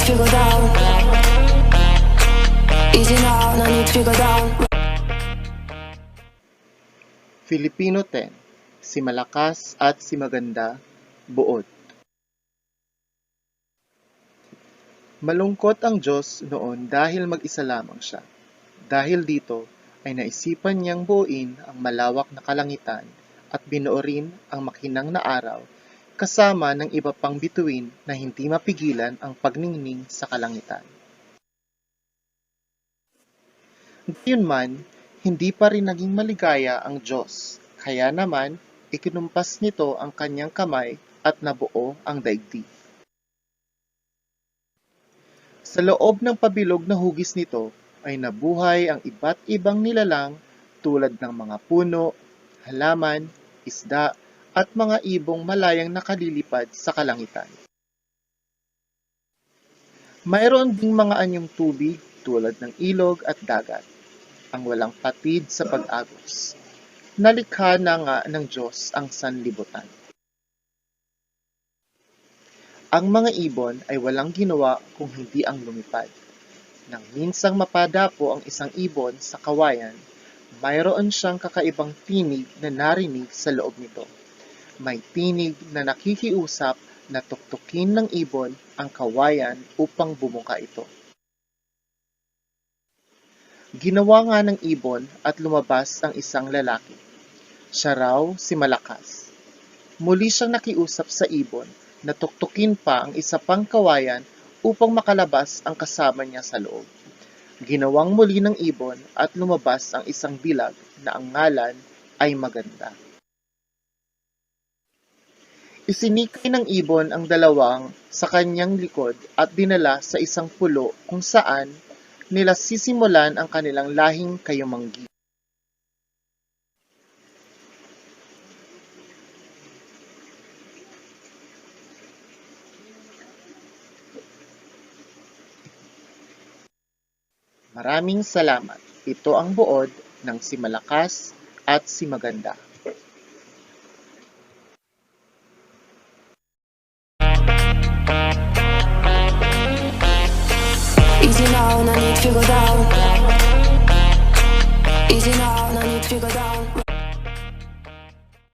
to go down. Easy now, no need to go down. Filipino 10, si malakas at si maganda, buod. Malungkot ang Diyos noon dahil mag-isa lamang siya. Dahil dito ay naisipan niyang buuin ang malawak na kalangitan at binuo rin ang makinang na araw kasama ng iba pang bituin na hindi mapigilan ang pagningning sa kalangitan. Gayunman, hindi pa rin naging maligaya ang Diyos, kaya naman ikinumpas nito ang kanyang kamay at nabuo ang daigdig. Sa loob ng pabilog na hugis nito ay nabuhay ang iba't ibang nilalang tulad ng mga puno, halaman, isda, at mga ibong malayang nakalilipad sa kalangitan. Mayroon ding mga anyong tubig tulad ng ilog at dagat, ang walang patid sa pag-agos. Nalikha na nga ng Diyos ang sanlibutan. Ang mga ibon ay walang ginawa kung hindi ang lumipad. Nang minsang mapadapo ang isang ibon sa kawayan, mayroon siyang kakaibang tinig na narinig sa loob nito. May tinig na nakikiusap na tuktukin ng ibon ang kawayan upang bumuka ito. Ginawa nga ng ibon at lumabas ang isang lalaki. Siya raw si Malakas. Muli siyang nakiusap sa ibon na tuktukin pa ang isa pang kawayan upang makalabas ang kasama niya sa loob. Ginawang muli ng ibon at lumabas ang isang bilag na ang ngalan ay Maganda. Isinikay ng ibon ang dalawang sa kanyang likod at dinala sa isang pulo kung saan nila sisimulan ang kanilang lahing kayumanggi. Maraming salamat. Ito ang buod ng si Malakas at si Maganda. Easy now, no need to go down. Easy now, no need to go down.